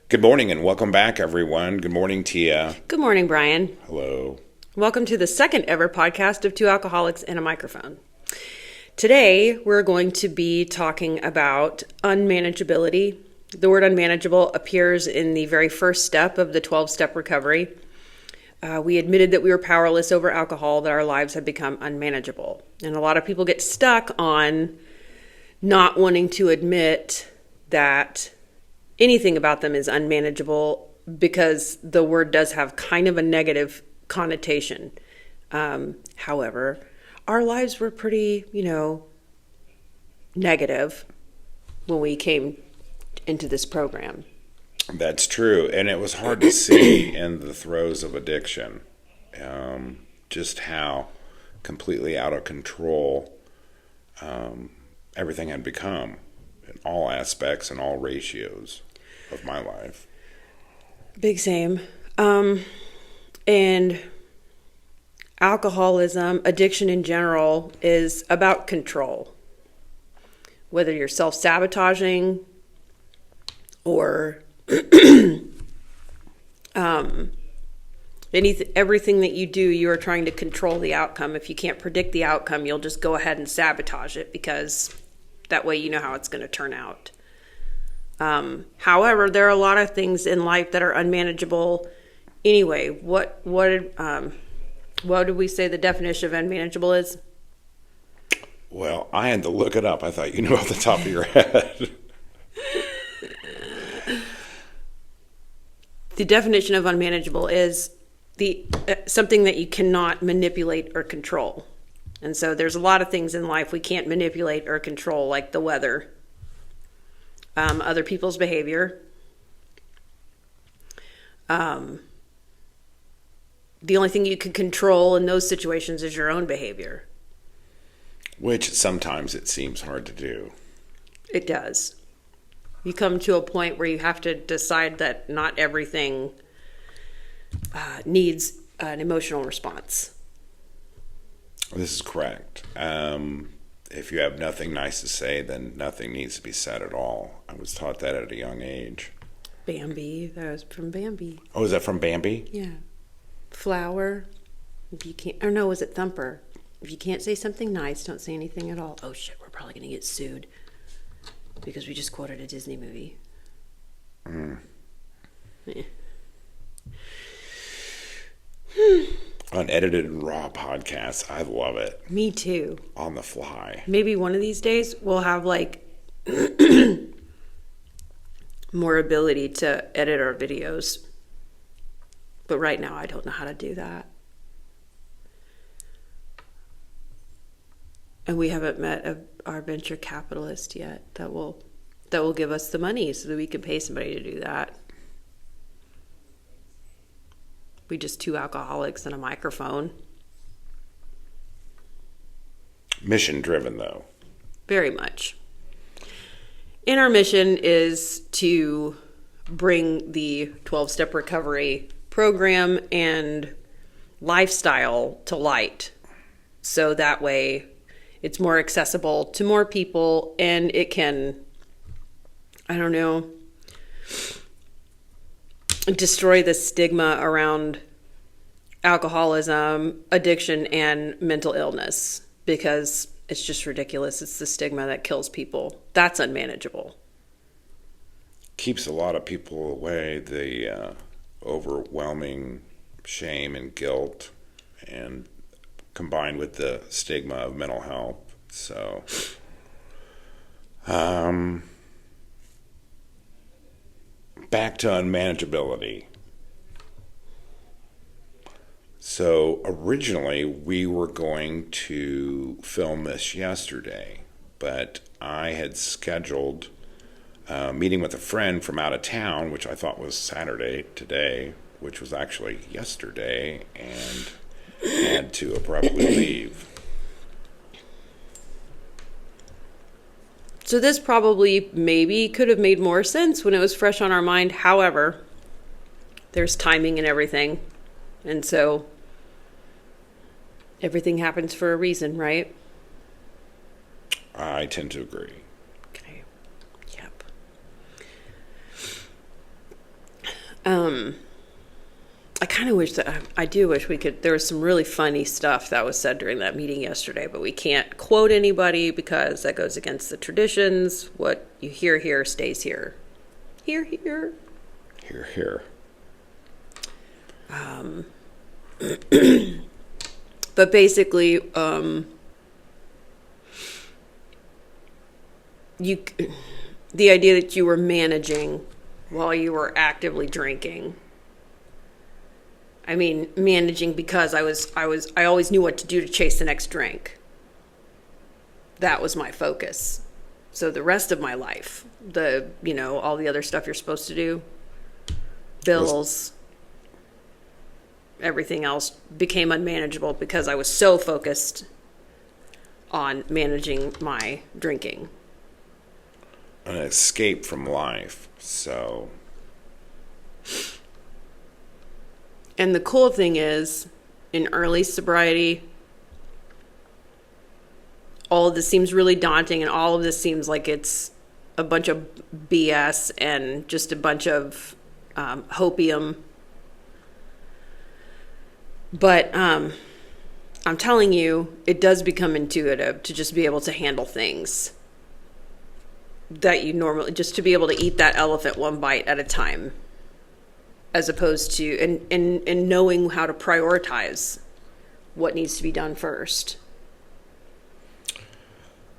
Good morning and welcome back, everyone. Good morning, Tia. Good morning, Brian. Hello. Welcome to the second ever podcast of Two Alcoholics and a Microphone. Today, we're going to be talking about unmanageability. The word unmanageable appears in the very first step of the 12-step recovery. We admitted that we were powerless over alcohol, that our lives had become unmanageable. And a lot of people get stuck on not wanting to admit that anything about them is unmanageable because the word does have kind of a negative connotation. However, our lives were pretty, negative when we came into this program. That's true. And it was hard to see in the throes of addiction just how completely out of control everything had become in all aspects and all ratios of my life. Big same. And alcoholism, addiction in general, is about control. Whether you're self-sabotaging or everything that you do, you are trying to control the outcome. If you can't predict the outcome, you'll just go ahead and sabotage it because that way you know how it's going to turn out. However, there are a lot of things in life that are unmanageable anyway. What did we say the definition of unmanageable is? Well, I had to look it up. I thought you knew off the top of your head. The definition of unmanageable is something that you cannot manipulate or control. And so there's a lot of things in life we can't manipulate or control, like the weather, other people's behavior. The only thing you can control in those situations is your own behavior. Which sometimes it seems hard to do. It does. You come to a point where you have to decide that not everything needs an emotional response. This is correct. If you have nothing nice to say, then nothing needs to be said at all. I was taught that at a young age. Bambi. That was from Bambi. Oh, is that from Bambi? Yeah. Flower. If you can't, or no, was it Thumper? If you can't say something nice, don't say anything at all. Oh shit, we're probably going to get sued because we just quoted a Disney movie. Yeah. Unedited and raw podcasts. I love it. Me too. On the fly. Maybe one of these days we'll have more ability to edit our videos. But right now I don't know how to do that. And we haven't met our venture capitalist yet that will give us the money so that we can pay somebody to do that. We just two alcoholics and a microphone. Mission driven, though. Very much. And our mission is to bring the 12-step recovery program and lifestyle to light. So that way it's more accessible to more people and it can, destroy the stigma around alcoholism, addiction, and mental illness because it's just ridiculous. It's the stigma that kills people. That's unmanageable. Keeps a lot of people away, the overwhelming shame and guilt and combined with the stigma of mental health. So, back to unmanageability. So originally we were going to film this yesterday, but I had scheduled a meeting with a friend from out of town, which I thought was Saturday today, which was actually yesterday, and had to abruptly leave. So this probably maybe could have made more sense when it was fresh on our mind. However, there's timing and everything. And so everything happens for a reason, right? I tend to agree. Okay. Yep. I kind of wish that I do wish we could. There was some really funny stuff that was said during that meeting yesterday, but we can't quote anybody because that goes against the traditions. What you hear here stays here. Here, here. Here, here. But basically, the idea that you were managing while you were actively drinking. I mean, managing because I always knew what to do to chase the next drink. That was my focus. So the rest of my life, all the other stuff you're supposed to do, bills, everything else became unmanageable because I was so focused on managing my drinking. An escape from life. So. And the cool thing is, in early sobriety, all of this seems really daunting, and all of this seems like it's a bunch of BS and just a bunch of hopium. But I'm telling you, it does become intuitive to just be able to handle things that you normally, just to be able to eat that elephant one bite at a time, as opposed to, and knowing how to prioritize what needs to be done first.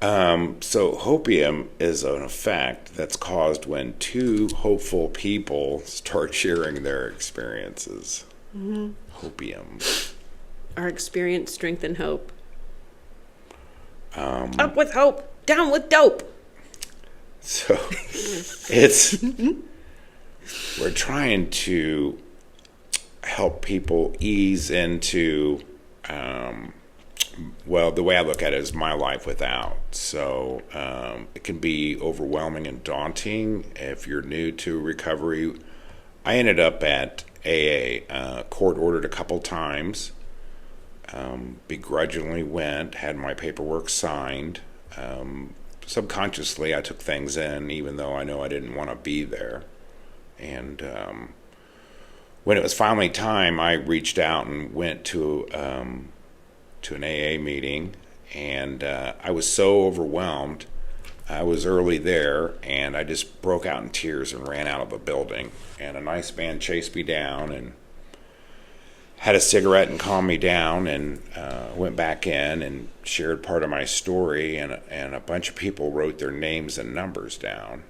So hopium is an effect that's caused when two hopeful people start sharing their experiences. Mm-hmm. Hopium. Our experience, strength, and hope. Up with hope, down with dope. So we're trying to help people ease into, the way I look at it is my life without. So it can be overwhelming and daunting if you're new to recovery. I ended up at AA, court ordered a couple times, begrudgingly went, had my paperwork signed. Subconsciously, I took things in, even though I know I didn't want to be there. And when it was finally time, I reached out and went to an AA meeting, and I was so overwhelmed. I was early there, and I just broke out in tears and ran out of the building. And a nice man chased me down and had a cigarette and calmed me down, and went back in and shared part of my story, and a bunch of people wrote their names and numbers down,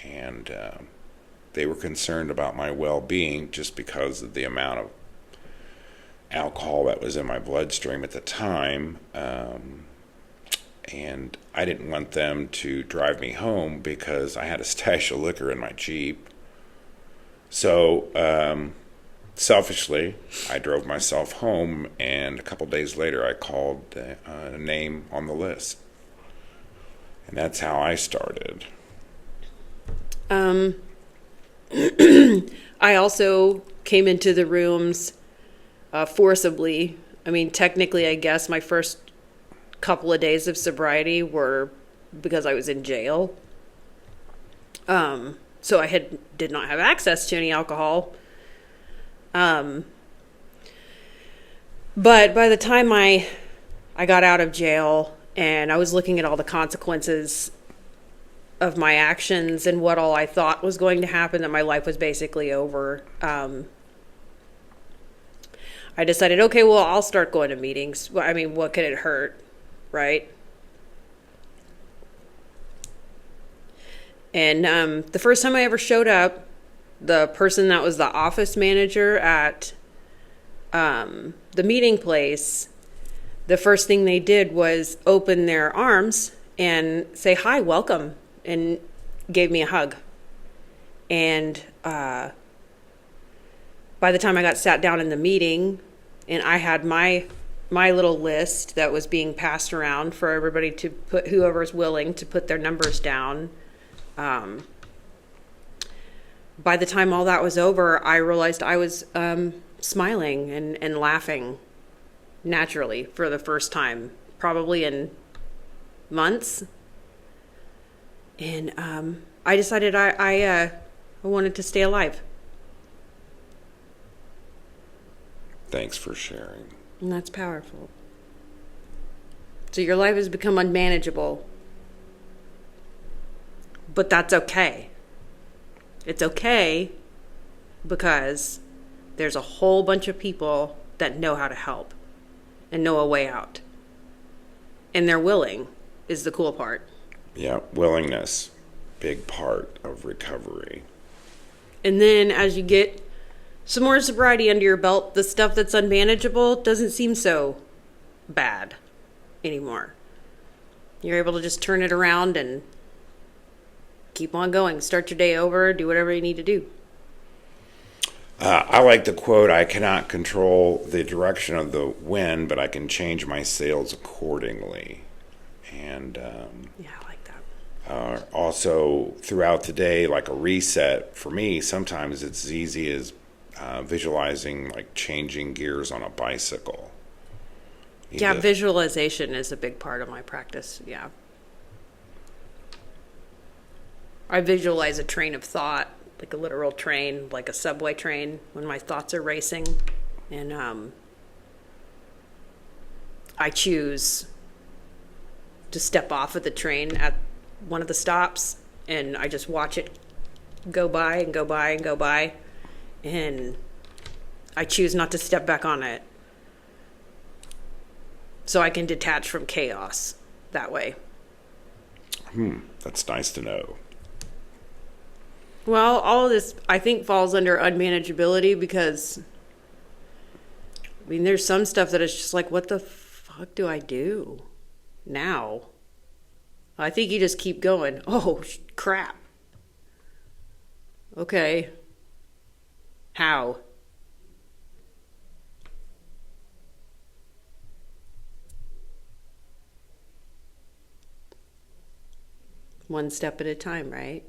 and they were concerned about my well-being just because of the amount of alcohol that was in my bloodstream at the time, and I didn't want them to drive me home because I had a stash of liquor in my Jeep. So selfishly, I drove myself home, and a couple days later I called a name on the list. And that's how I started. I also came into the rooms forcibly. I mean, technically, I guess my first couple of days of sobriety were because I was in jail. So I did not have access to any alcohol. But by the time I got out of jail and I was looking at all the consequences of my actions and what all I thought was going to happen, that my life was basically over, I decided, okay, well, I'll start going to meetings. I mean, what could it hurt, right? And the first time I ever showed up, the person that was the office manager at the meeting place, the first thing they did was open their arms and say, "Hi, welcome," and gave me a hug. And by the time I got sat down in the meeting and I had my little list that was being passed around for everybody to put, whoever's willing to put their numbers down, by the time all that was over, I realized I was smiling and laughing naturally for the first time, probably in months. And I decided I wanted to stay alive. Thanks for sharing. And that's powerful. So your life has become unmanageable. But that's okay. It's okay because there's a whole bunch of people that know how to help and know a way out. And they're willing is the cool part. Yeah, willingness, big part of recovery. And then as you get some more sobriety under your belt, the stuff that's unmanageable doesn't seem so bad anymore. You're able to just turn it around and keep on going. Start your day over, do whatever you need to do. I like the quote, I cannot control the direction of the wind, but I can change my sails accordingly. And Yeah, I like that. also throughout the day, like a reset, for me, sometimes it's as easy as visualizing like changing gears on a bicycle. Yeah, visualization is a big part of my practice. Yeah. I visualize a train of thought, like a literal train, like a subway train, when my thoughts are racing. And I choose to step off of the train at one of the stops, and I just watch it go by and go by and go by. And I choose not to step back on it. So I can detach from chaos that way. That's nice to know. Well, all of this, I think, falls under unmanageability because, I mean, there's some stuff that is just like, what the fuck do I do now? I think you just keep going. Oh, crap. Okay. How? One step at a time, right?